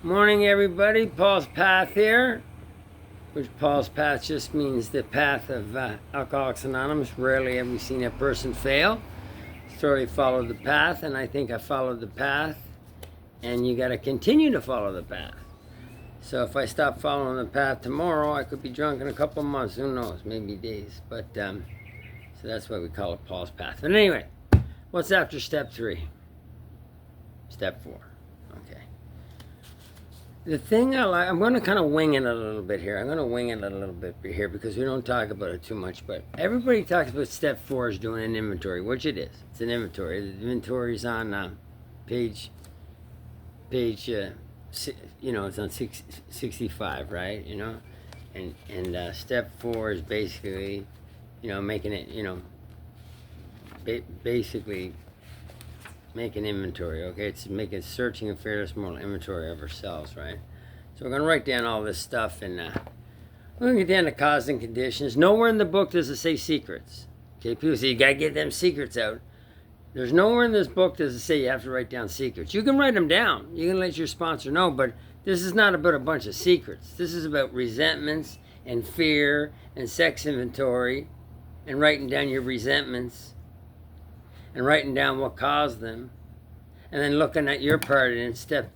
Morning, everybody. Paul's Path here, which Paul's Path just means the path of Alcoholics Anonymous. Rarely have we seen a person fail. Thoroughly followed the path, and I think I followed the path, and you got to continue to follow the path. So if I stop following the path tomorrow, I could be drunk in a couple of months. Who knows? Maybe days. But so that's why we call it Paul's Path. But anyway, what's after step 3? Step 4. Okay. The thing I'm going to kind of wing it a little bit here. I'm going to wing it a little bit here because we don't talk about it too much. But everybody talks about step 4 is doing an inventory, which it is. It's an inventory. The inventory is on page, it's on 65, right? And step 4 is basically, making it, basically make an inventory, okay? It's making searching a fearless moral inventory of ourselves, right? So we're going to write down all this stuff, and we're going to get down to cause and conditions. Nowhere in the book does it say secrets. Okay, people say you got to get them secrets out. There's nowhere in this book does it say you have to write down secrets. You can write them down. You can let your sponsor know, but this is not about a bunch of secrets. This is about resentments and fear and sex inventory and writing down your resentments and writing down what caused them, and then looking at your part in step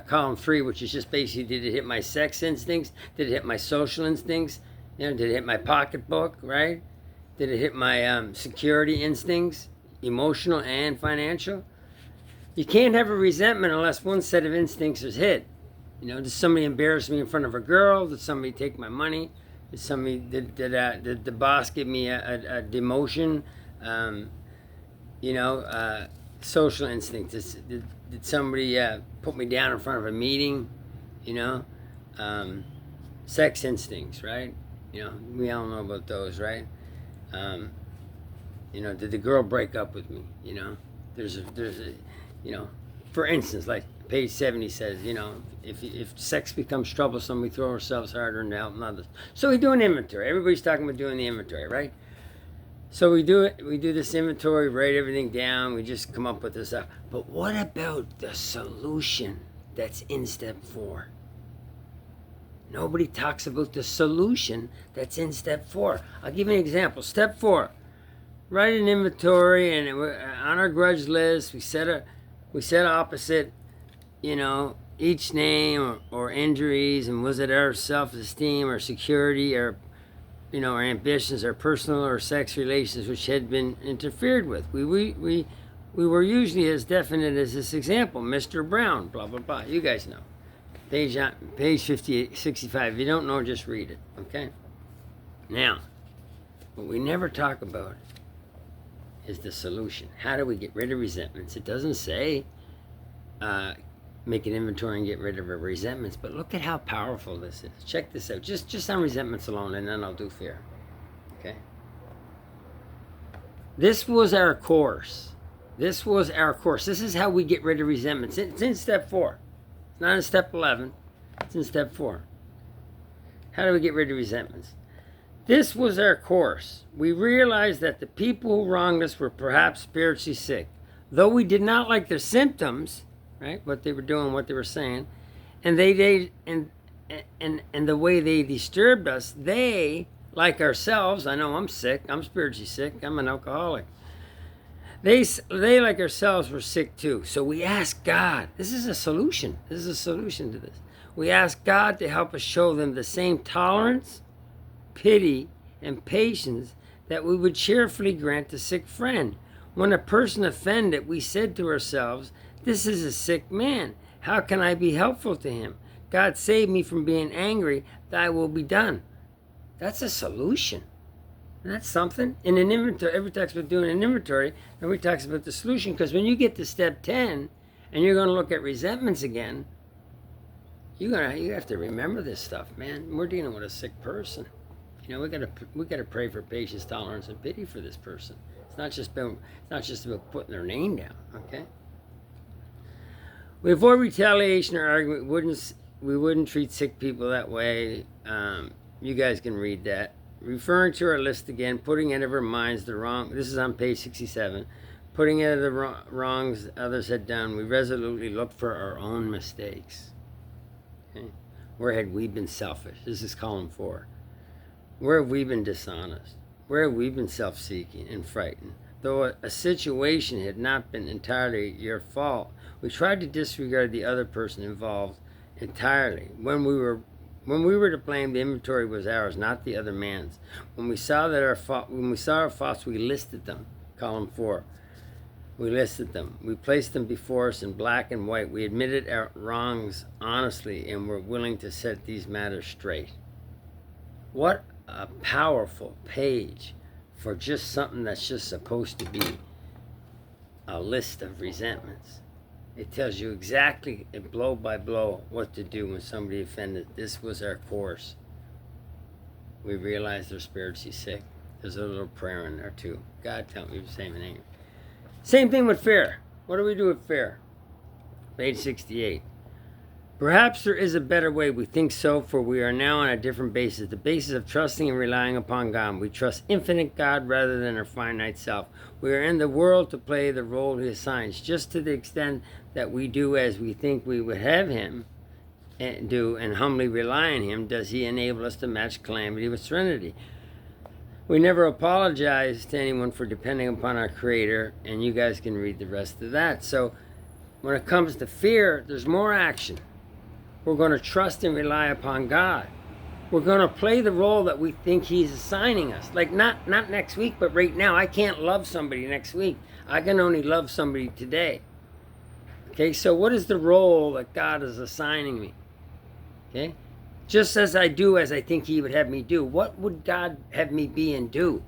column 3, which is just basically, did it hit my sex instincts? Did it hit my social instincts? Did it hit my pocketbook, right? Did it hit my security instincts, emotional and financial? You can't have a resentment unless one set of instincts is hit. Did somebody embarrass me in front of a girl? Did somebody take my money? Did the boss give me a demotion? Social instincts. Did somebody put me down in front of a meeting? Sex instincts, right? We all know about those, right? Did the girl break up with me? There's a, for instance, like page 70 says, if sex becomes troublesome, we throw ourselves harder into helping others. So we do an inventory. Everybody's talking about doing the inventory, right? So we do it. We do this inventory, write everything down. We just come up with this stuff. But what about the solution that's in step 4? Nobody talks about the solution that's in step 4. I'll give you an example. Step 4, write an inventory, and on our grudge list, we set opposite, each name or injuries, and was it our self-esteem or security or our ambitions, our personal or sex relations which had been interfered with. We were usually as definite as this example, Mr. Brown, blah, blah, blah. You guys know. Page 65. If you don't know, just read it, okay? Now, what we never talk about is the solution. How do we get rid of resentments? It doesn't say make an inventory and get rid of our resentments, but look at how powerful this is. Check this out, just on resentments alone, and then I'll do fear. Okay. This was our course. This is how we get rid of resentments. It's in step 4. It's not in step 11. It's in step 4. How do we get rid of resentments? This was our course. We realized that the people who wronged us were perhaps spiritually sick. Though we did not like their symptoms, right? What they were doing, what they were saying, and and the way they disturbed us, they, like ourselves, I know I'm sick, I'm spiritually sick, I'm an alcoholic. They like ourselves were sick too. So we asked God, this is a solution to this. We asked God to help us show them the same tolerance, pity, and patience that we would cheerfully grant a sick friend. When a person offended, we said to ourselves, this is a sick man. How can I be helpful to him? God save me from being angry. Thy will be done. That's a solution. And that's something. In an inventory, every time we're doing an inventory, everybody talks about the solution, because when you get to step 10 and you're going to look at resentments again, you have to remember this stuff, man. We're dealing with a sick person. We got to pray for patience, tolerance, and pity for this person. It's not just about putting their name down, okay? We avoid retaliation or argument. We wouldn't treat sick people that way. You guys can read that. Referring to our list again, putting out of our minds the wrong. This is on page 67. Putting out of the wrongs others had done, we resolutely look for our own mistakes. Okay? Where had we been selfish? This is column 4. Where have we been dishonest? Where have we been self-seeking and frightened? Though a situation had not been entirely your fault, we tried to disregard the other person involved entirely. When we were to blame, the inventory was ours, not the other man's. When we saw our faults, we listed them. Column 4. We listed them. We placed them before us in black and white. We admitted our wrongs honestly and were willing to set these matters straight. What a powerful page for just something that's just supposed to be a list of resentments. It tells you exactly, blow by blow, what to do when somebody offended. This was our course. We realized they're spiritually sick. There's a little prayer in there too. God, tell me the same thing. Same thing with fear. What do we do with fear? Page 68. Perhaps there is a better way. We think so, for we are now on a different basis. The basis of trusting and relying upon God. We trust infinite God rather than our finite self. We are in the world to play the role He assigns, just to the extent that we do as we think we would have Him do and humbly rely on Him, does He enable us to match calamity with serenity. We never apologize to anyone for depending upon our Creator, and you guys can read the rest of that. So when it comes to fear, there's more action. We're going to trust and rely upon God. We're going to play the role that we think He's assigning us. Like not next week, but right now. I can't love somebody next week. I can only love somebody today. Okay, so what is the role that God is assigning me? Okay, just as I do as I think He would have me do. What would God have me be and do?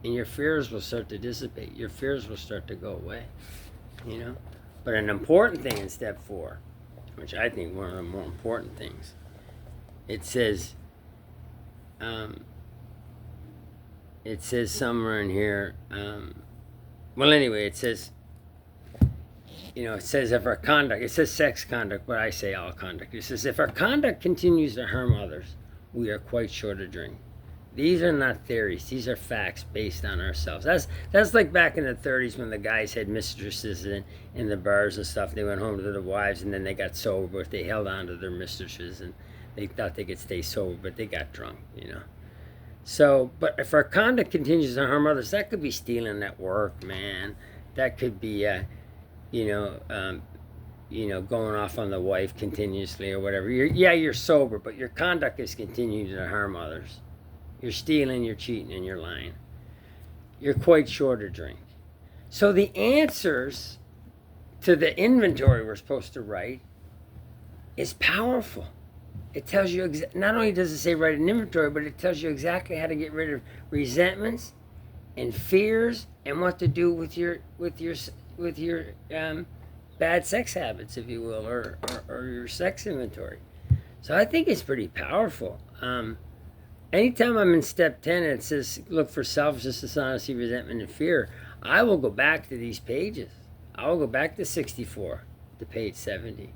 And your fears will start to dissipate. Your fears will start to go away. You know? But an important thing in step 4, which I think one of the more important things, it says somewhere in here, well anyway, it says, it says if our conduct, it says sex conduct, but I say all conduct. It says if our conduct continues to harm others, we are quite sure to drink. These are not theories. These are facts based on ourselves. That's like back in the 30s when the guys had mistresses in the bars and stuff. They went home to their wives and then they got sober, but they held on to their mistresses and they thought they could stay sober, but they got drunk, So, but if our conduct continues to harm others, that could be stealing at work, man. That could be, going off on the wife continuously or whatever. You're sober, but your conduct is continuing to harm others. You're stealing, you're cheating, and you're lying. You're quite sure to drink. So the answers to the inventory we're supposed to write is powerful. It tells you, not only does it say write an inventory, but it tells you exactly how to get rid of resentments and fears and what to do with your bad sex habits, if you will, or your sex inventory. So I think it's pretty powerful. Anytime I'm in step 10 and it says look for selfishness, dishonesty, resentment, and fear, I will go back to these pages. I will go back to 64 to page 70.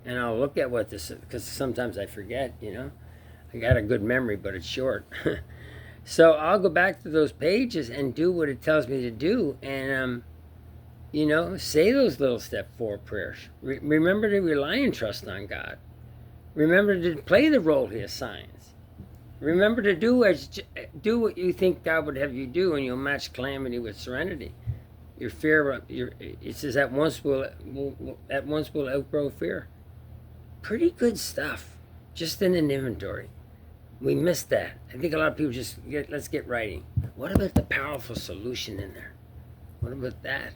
And I'll look at what this, because sometimes I forget, I got a good memory, but it's short. So I'll go back to those pages and do what it tells me to do. And, say those little step 4 prayers. Remember to rely and trust on God. Remember to play the role He assigns. Remember to do what you think God would have you do, and you'll match calamity with serenity. Your fear, it says at once will outgrow fear. Pretty good stuff, just in an inventory. We missed that. I think a lot of people let's get writing. What about the powerful solution in there? What about that?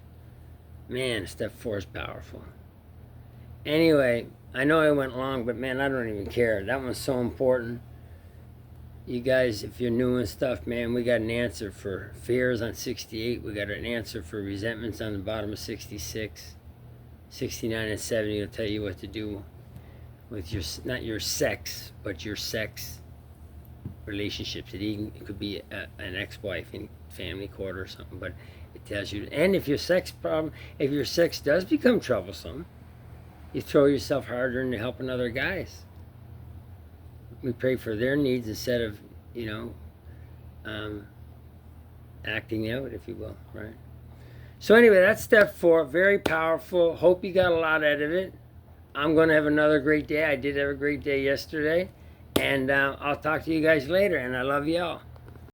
Man, step 4 is powerful. Anyway, I know I went long, but man, I don't even care. That one's so important. You guys, if you're new and stuff, man, we got an answer for fears on 68. We got an answer for resentments on the bottom of 66. 69 and 70 will tell you what to do with not your sex, but your sex relationships. It could be an ex-wife in family court or something, but it tells you. And if your sex does become troublesome, you throw yourself harder into helping other guys. We pray for their needs instead of, acting out, if you will, right? So anyway, that's step 4. Very powerful. Hope you got a lot out of it. I'm going to have another great day. I did have a great day yesterday. And I'll talk to you guys later. And I love y'all.